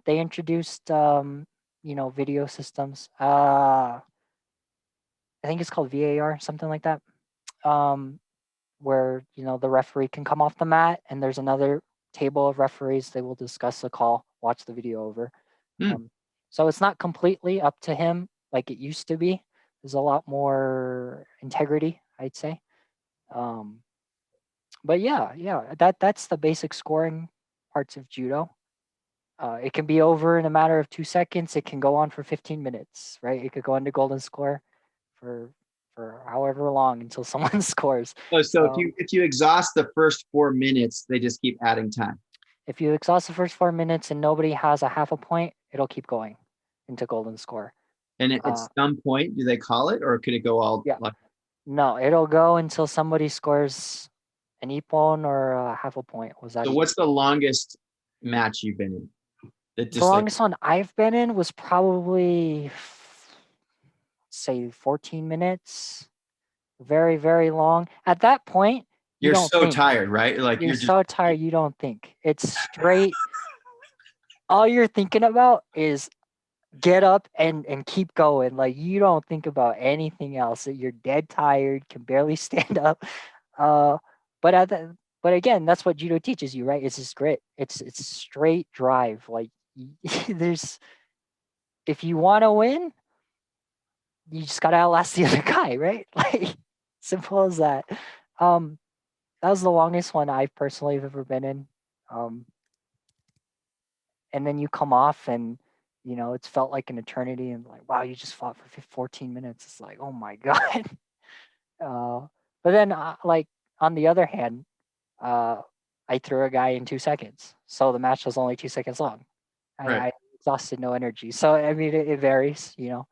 they introduced video systems. I think it's called VAR, something like that. Where the referee can come off the mat, and there's another table of referees. They will discuss the call, watch the video over. Hmm. So it's not completely up to him like it used to be. There's a lot more integrity, I'd say. But yeah, that's the basic scoring parts of judo. It can be over in a matter of 2 seconds. It can go on for 15 minutes, right? It could go into golden score for however long until someone scores. Oh, so Um, if you exhaust the first 4 minutes, they just keep adding time. if you exhaust the first 4 minutes and nobody has a half a point, it'll keep going into golden score. And at Uh, some point, do they call it, or could it go all yeah, like? no, it'll go until somebody scores an ippon or a half a point. Was that So what's the longest match you've been in? That the just like longest one I've been in was probably say 14 minutes. Very, very long. At that point, you you're don't so think. tired, right? Like You're you're just so tired, you don't think. It's straight. All you're thinking about is get up and keep going. Like you don't think about anything else. You're dead tired, can barely stand up. Uh, but but again, that's what judo teaches you, right? It's just grit. It's straight drive. Like there's if you want to win, you just gotta outlast the other guy, right? Like simple as that. Um, that was the longest one I personally have ever been in. Um, and then you come off and it's felt like an eternity and like wow, you just fought for 14 minutes. It's like oh my god. But then like on the other hand, uh, I threw a guy in 2 seconds, so the match was only 2 seconds long. right. I exhausted no energy, so I mean it varies. Yeah.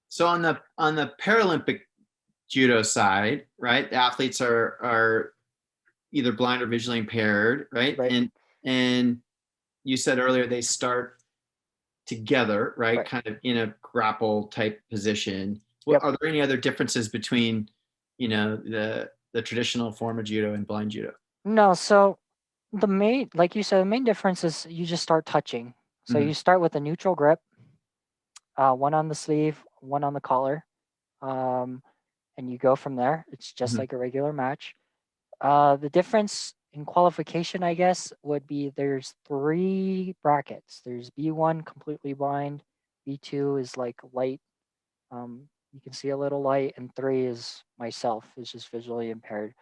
So on the Paralympic judo side, right? The athletes are either blind or visually impaired, right? Right. And you said earlier they start together, right? Right. Kind of in a grapple type position. Yep. Are there any other differences between, the traditional form of judo and blind judo? No, so the main, like you said, the main difference is you just start touching. So Mhm. you start with a neutral grip, one on the sleeve, one on the collar, um, and you go from there. It's just Mhm. like a regular match. The difference in qualification, I guess, would be there's 3 brackets. There's B1 completely blind, B2 is like light, you can see a little light, and 3 is myself, is just visually impaired.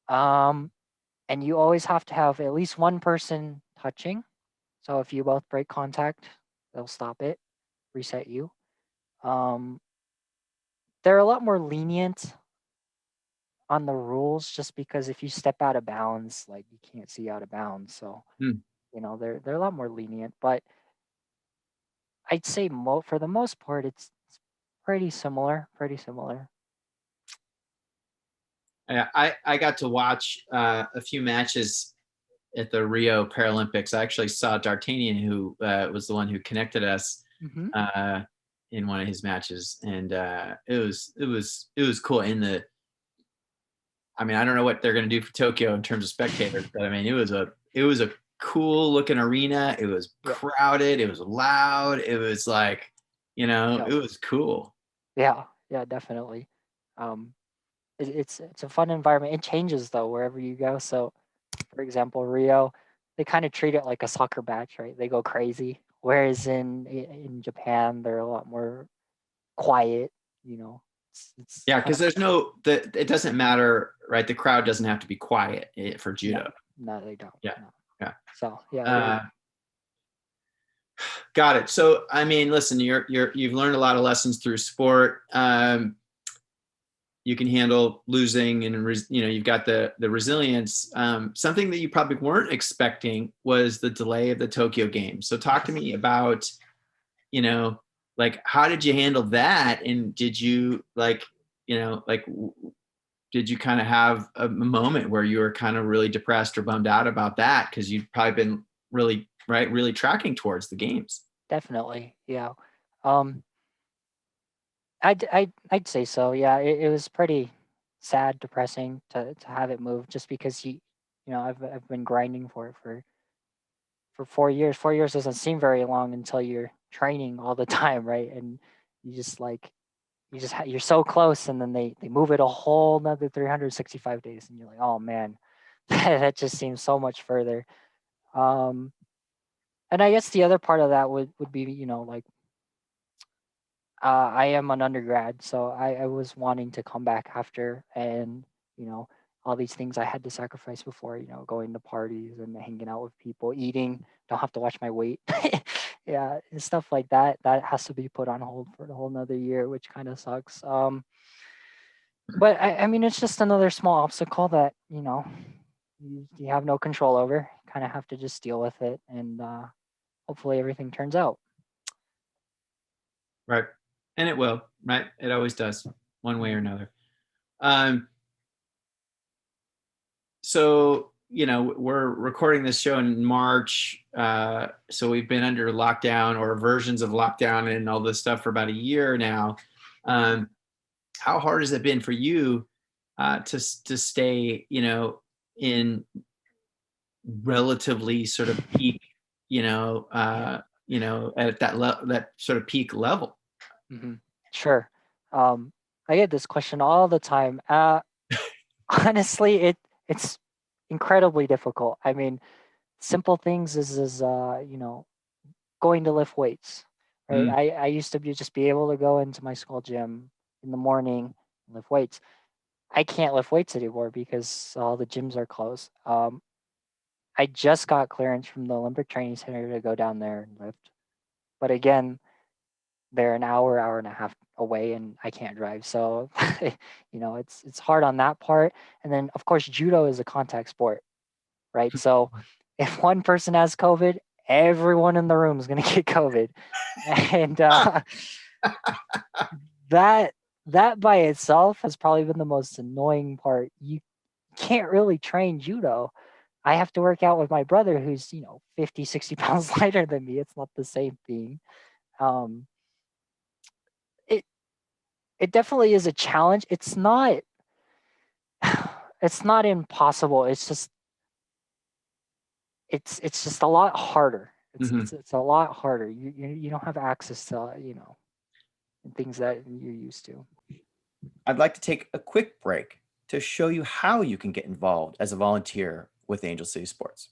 Um, and you always have to have at least one person touching. So if you both break contact, they'll stop it, reset you. Um, they're a lot more lenient on the rules just because if you step out of bounds, like you can't see out of bounds. So, Mm. they're a lot more lenient, but I'd say for the most part, it's pretty similar, pretty similar. I got to watch a few matches at the Rio Paralympics. I actually saw D'Artagnan, who was the one who connected us Mm-hmm. in one of his matches, and it was cool. I mean, I don't know what they're going to do for Tokyo in terms of spectators, but I mean, it was a cool looking arena. It was Yeah. crowded. It was loud. It was like, Yeah. it was cool. Yeah, definitely. It's a fun environment. It changes though wherever you go. So, for example, Rio, they kind of treat it like a soccer match, right? They go crazy. Whereas in Japan, they're a lot more quiet. You know, it's Yeah, kind because of there's it doesn't matter, right? The crowd doesn't have to be quiet for judo. no, they don't. Yeah, No. yeah. So yeah, Got it. So I mean, listen, you've learned a lot of lessons through sport. You can handle losing, and you've got the resilience. Something that you probably weren't expecting was the delay of the Tokyo Games. So talk to me about, like, how did you handle that, and did you did you kind of have a moment where you were kind of really depressed or bummed out about that, because you'd probably been really tracking towards the games? definitely, yeah. Um, I'd say so. Yeah, it was pretty sad, depressing to have it move, just because I've been grinding for it for 4 years. 4 years doesn't seem very long until you're training all the time, right? And you just like you're so close, and then they move it a whole another 365 days, and you're like, oh man, that just seems so much further. Um, and I guess the other part of that would be, like, I am an undergrad, so I was wanting to come back after, and all these things I had to sacrifice before, going to parties and hanging out with people, eating, don't have to watch my weight. Yeah, and stuff like that. That has to be put on hold for a whole nother year, which kind of sucks. But I mean, it's just another small obstacle that, you have no control over. Kind of have to just deal with it, and hopefully everything turns out. Right. And it will, right? It always does, one way or another. So, we're recording this show in March. So we've been under lockdown, or versions of lockdown, and all this stuff for about a year now. How hard has it been for you to stay, in relatively sort of peak, at that sort of peak level? Hmm. Sure. I get this question all the time. Honestly, it's incredibly difficult. I mean, simple things is going to lift weights, right? Mm. I used to just be able to go into my school gym in the morning and lift weights. I can't lift weights anymore because all the gyms are closed. I just got clearance from the Olympic Training Center to go down there and lift, but again, they're an hour and a half away, and I can't drive. So, it's hard on that part. And then, of course, judo is a contact sport, right? So if one person has COVID, everyone in the room is going to get COVID. And that by itself has probably been the most annoying part. You can't really train judo. I have to work out with my brother, who's 50, 60 pounds lighter than me. It's not the same thing. Um, it it definitely is a challenge. It's not impossible. It's just a lot harder. It's a lot harder. You don't have access to, things that you're used to. I'd like to take a quick break to show you how you can get involved as a volunteer with Angel City Sports.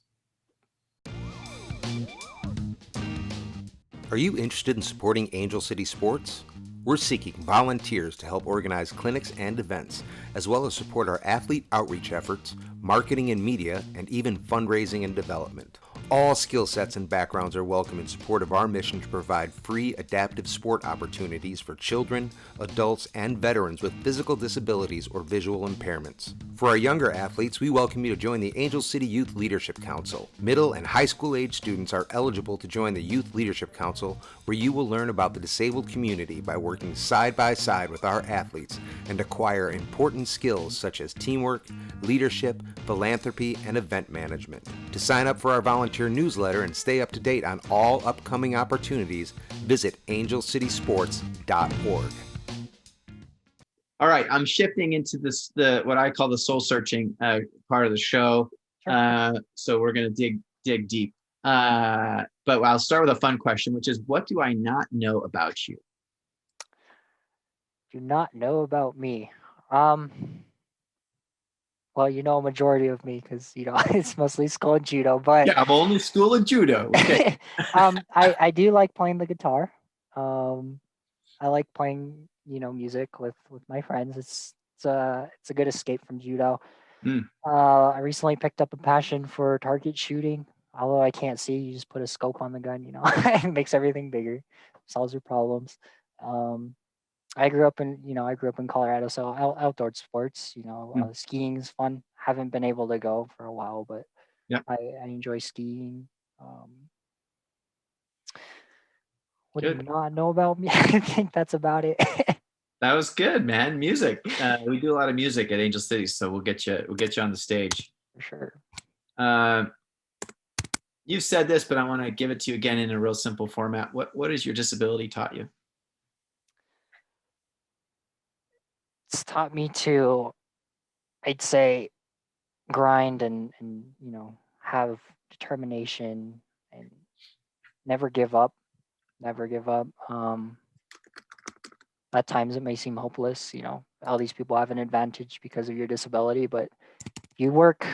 Are you interested in supporting Angel City Sports? We're seeking volunteers to help organize clinics and events, as well as support our athlete outreach efforts, marketing and media, and even fundraising and development. All skill sets and backgrounds are welcome in support of our mission to provide free adaptive sport opportunities for children, adults, and veterans with physical disabilities or visual impairments. For our younger athletes, we welcome you to join the Angel City Youth Leadership Council. Middle and high school age students are eligible to join the Youth Leadership Council, where you will learn about the disabled community by working side by side with our athletes and acquire important skills such as teamwork, leadership, philanthropy, and event management. To sign up for our volunteer newsletter and stay up to date on all upcoming opportunities, visit angelcitysports.org. All right, I'm shifting into what I call the soul searching part of the show. Sure. So we're going to dig deep. But I'll start with a fun question, which is, what do I not know about you? Do not know about me. Well, you know, a majority of me, because it's mostly school and judo. But Yeah, I'm only school of judo. Okay. I do like playing the guitar. Um, I like playing, music with my friends. It's a good escape from judo. Mm, I recently picked up a passion for target shooting. Although I can't see, you just put a scope on the gun. It makes everything bigger, solves your problems. Um, I grew up in Colorado, so outdoor sports. mm, Skiing is fun. Haven't been able to go for a while, but yeah, I enjoy skiing. What do you good. not know about me? I think that's about it. That was good, man. Music. We do a lot of music at Angel City, so we'll get you on the stage. For sure. Uh, you've said this, but I want to give it to you again in a real simple format. What has your disability taught you? It's taught me to, I'd say, grind and have determination and never give up. Never give up. At times it may seem hopeless. All these people have an advantage because of your disability, but you work,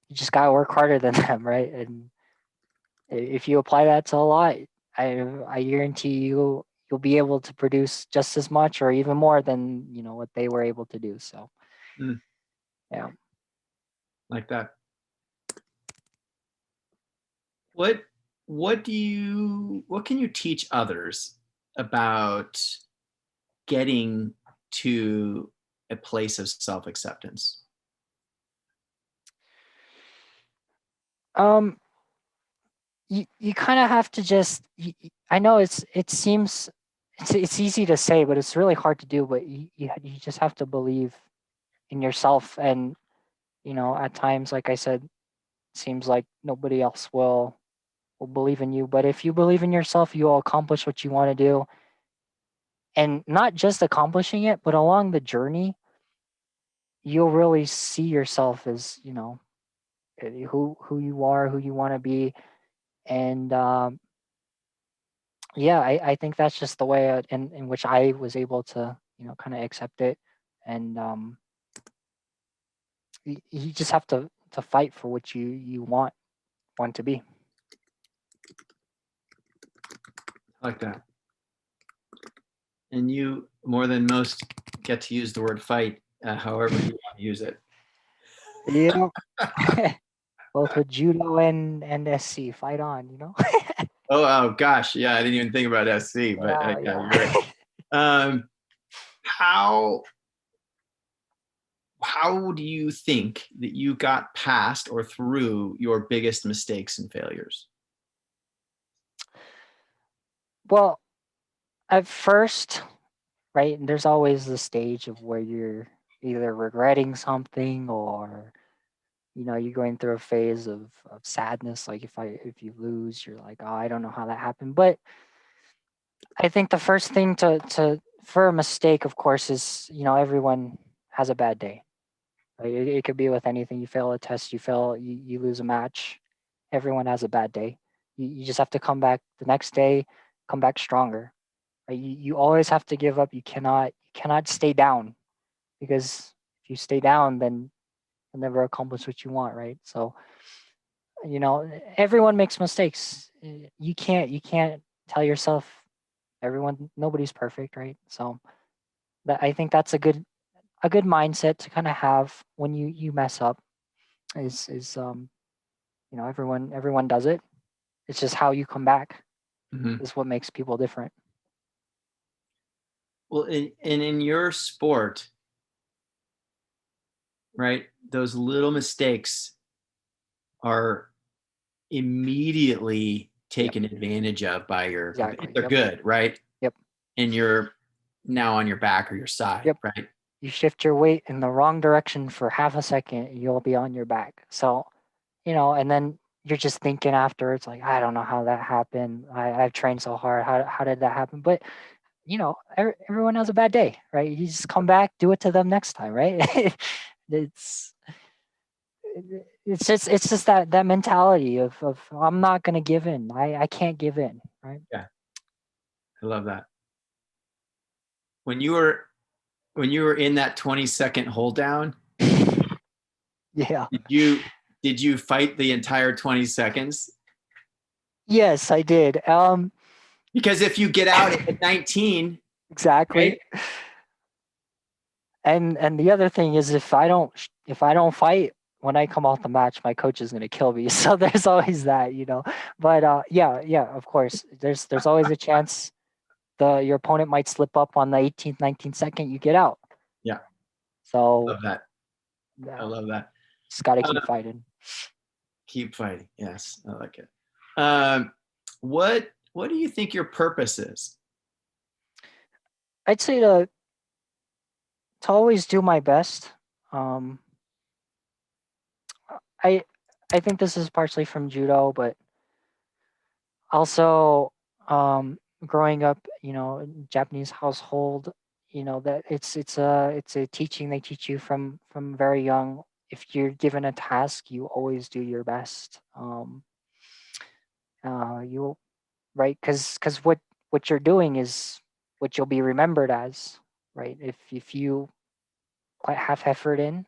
you just gotta work harder than them, right? And if you apply that to a lot, I guarantee you'll be able to produce just as much or even more than what they were able to do. So Mm, yeah. like that. What what can you teach others about getting to a place of self-acceptance? Um, you kind of have to just. I know it seems it's easy to say, but it's really hard to do. But you just have to believe in yourself, and at times, like I said, it seems like nobody else will believe in you. But if you believe in yourself, you will accomplish what you want to do, and not just accomplishing it, but along the journey, you'll really see yourself as who you are, who you want to be, and yeah, I think that's just the way in which I was able to kind of accept it, and you just have to fight for what you want to be. I like that. And you, more than most, get to use the word fight however you want to use it. Yeah. Both with judo and SC, fight on. Oh gosh, yeah, I didn't even think about SC, but Yeah, yeah, yeah. you're right. Um, how how do you think that you got past or through your biggest mistakes and failures? Well, at first, right, there's always the stage of where you're either regretting something or you're going through a phase of sadness. Like if you lose, you're like, oh, I don't know how that happened. But I think the first thing to for a mistake, of course, is everyone has a bad day. Right? It could be with anything. You fail a test, you lose a match. Everyone has a bad day. You just have to come back the next day, come back stronger. Right? You always have to give up. You cannot stay down, because if you stay down, then you'll never accomplish what you want. Right? So everyone makes mistakes. You can't tell yourself nobody's perfect, right? So I think that's a good mindset to kind of have when you mess up. Is everyone does it. It's just how you come back Mhm. is what makes people different. Well, and in your sport, right, those little mistakes are immediately Yep. taken advantage of by if Exactly. they're Yep. good, right? Yep. And you're now on your back or your side, Yep. right? You shift your weight in the wrong direction for half a second, you'll be on your back. So, and then you're just thinking afterwards, like, I don't know how that happened. I've trained so hard. How did that happen? But everyone has a bad day, right? You just come back, do it to them next time, right? it's it's just that mentality of I'm not gonna give in. I can't give in, right? Yeah, I love that. When you were in that 20-second hold down, Yeah. Did you fight the entire 20 seconds? Yes, I did. Because if you get out at 19, Exactly. right? And the other thing is, if I don't fight when I come off the match, my coach is gonna kill me. So there's always that, you know. But yeah, of course, there's always a chance your opponent might slip up on the 18th, 19th second. You get out. Yeah, So love that. I yeah, love that. just gotta Uh, keep fighting. Keep fighting. Yes, I like it. What do you think your purpose is? I'd say to always do my best. Um, I I think this is partially from judo, but also growing up, you know, in Japanese household, you know, that it's a teaching they teach you from very young. If you're given a task, you always do your best. You right, because what you're doing is what you'll be remembered as, right? If you quite half effort in,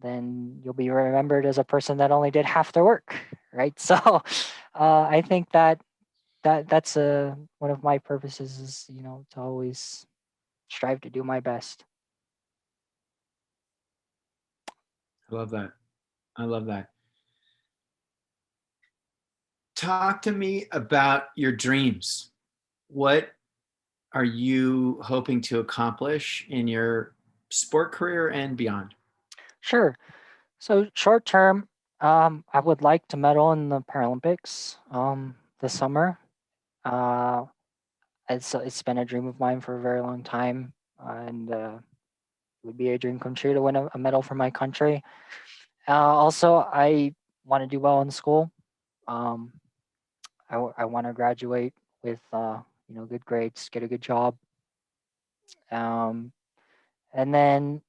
then you'll be remembered as a person that only did half their work, right? So I think that's one of my purposes is, you know, to always strive to do my best. I love that. I love that. Talk to me about your dreams. What are you hoping to accomplish in your sport career and beyond? Sure. So short term, I would like to medal in the Paralympics this summer. Uh, it's been a dream of mine for a very long time, and it would be a dream come true to win a medal for my country. Also, I want to do well in school. Um, I want to graduate with you know, good grades, get a good job, um, and then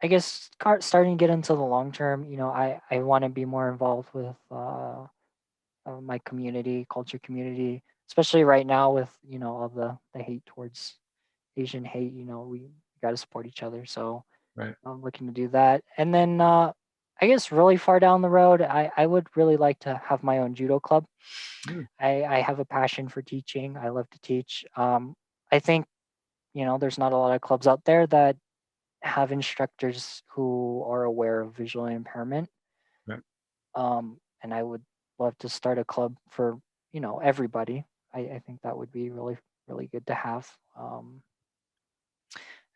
I guess starting to get into the long term. You know, I want to be more involved with my community, culture community, especially right now with, you know, all the hate towards Asian hate. You know, we got to support each other. So Right. I'm looking to do that, and then I guess really far down the road, I would really like to have my own judo club. Mm, I have a passion for teaching. I love to teach. I think, you know, there's not a lot of clubs out there that have instructors who are aware of visual impairment. right. And I would love to start a club for, you know, everybody. I think that would be really, really good to have.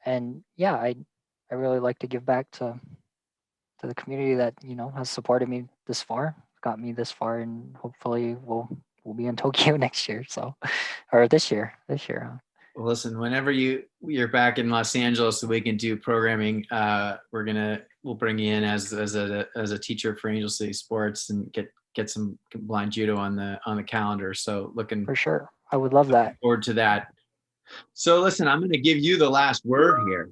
And yeah, I really like to give back to the community that, you know, has supported me this far, got me this far, and hopefully we'll be in Tokyo next year. So, or this year. Well, listen, whenever you're back in Los Angeles, so we can do programming. We'll bring you in as a teacher for Angel City Sports and get some blind judo on the calendar. So looking For sure, I would love that. forward to that. So listen, I'm going to give you the last word here.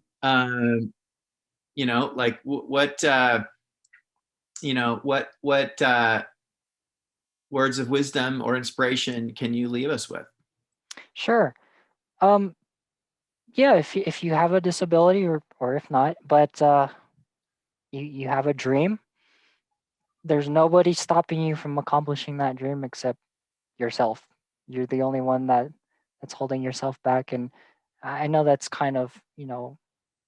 You know, like what you know, what words of wisdom or inspiration can you leave us with? Sure. Um, yeah, if you have a disability, or if not, but you have a dream, there's nobody stopping you from accomplishing that dream except yourself. You're the only one that's holding yourself back. And I know that's kind of, you know,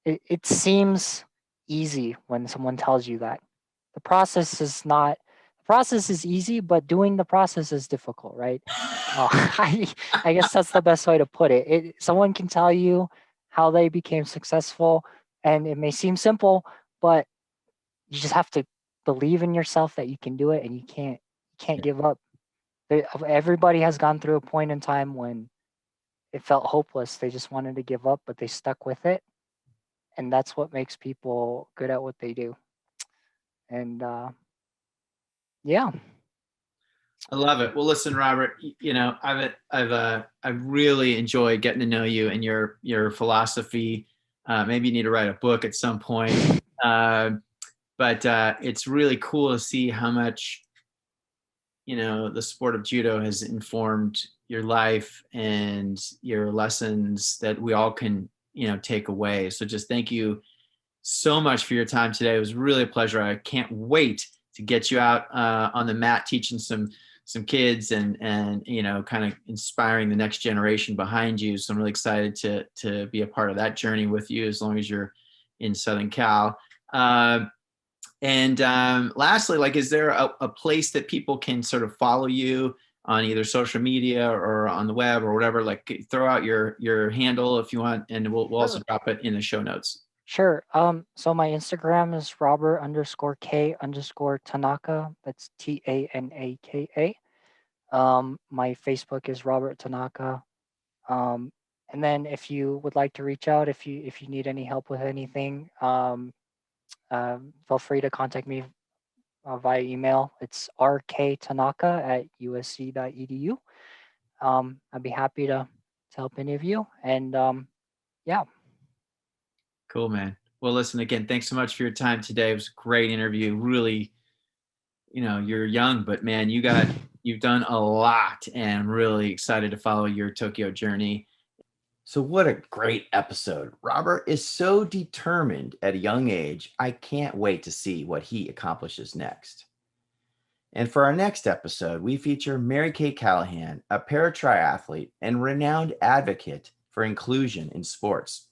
it seems easy when someone tells you that. The process is not, the process is easy, but doing the process is difficult, right? I guess that's the best way to put it. Someone can tell you how they became successful, and it may seem simple, but you just have to believe in yourself that you can do it, and you can't Yeah. give up. Everybody has gone through a point in time when it felt hopeless. They just wanted to give up, but they stuck with it, and that's what makes people good at what they do. And yeah, I love it. Well, listen, Robert, you know, I've really enjoyed getting to know you and your philosophy. Maybe you need to write a book at some point. Uh, but it's really cool to see how much, you know, the sport of judo has informed your life and your lessons that we all can, you know, take away. So just thank you so much for your time today. It was really a pleasure. I can't wait to get you out on the mat teaching some kids and kind of inspiring the next generation behind you. So I'm really excited to be a part of that journey with you as long as you're in Southern Cal. Lastly, like, is there a place that people can sort of follow you on either social media or on the web or whatever? Like, throw out your handle if you want, and we'll also drop it in the show notes. Sure. So my Instagram is Robert_K_Tanaka. That's TANAKA. My Facebook is Robert Tanaka. And then if you would like to reach out, if you need any help with anything, feel free to contact me via email. It's rktanaka@usc.edu. I'd be happy to help any of you. And yeah. Cool, man. Well, listen, again, thanks so much for your time today. It was a great interview. Really, you're young, but man, you've done a lot, and I'm really excited to follow your Tokyo journey. So what a great episode. Robert is so determined at a young age. I can't wait to see what he accomplishes next. And for our next episode, we feature Mary Kay Callahan, a para triathlete and renowned advocate for inclusion in sports.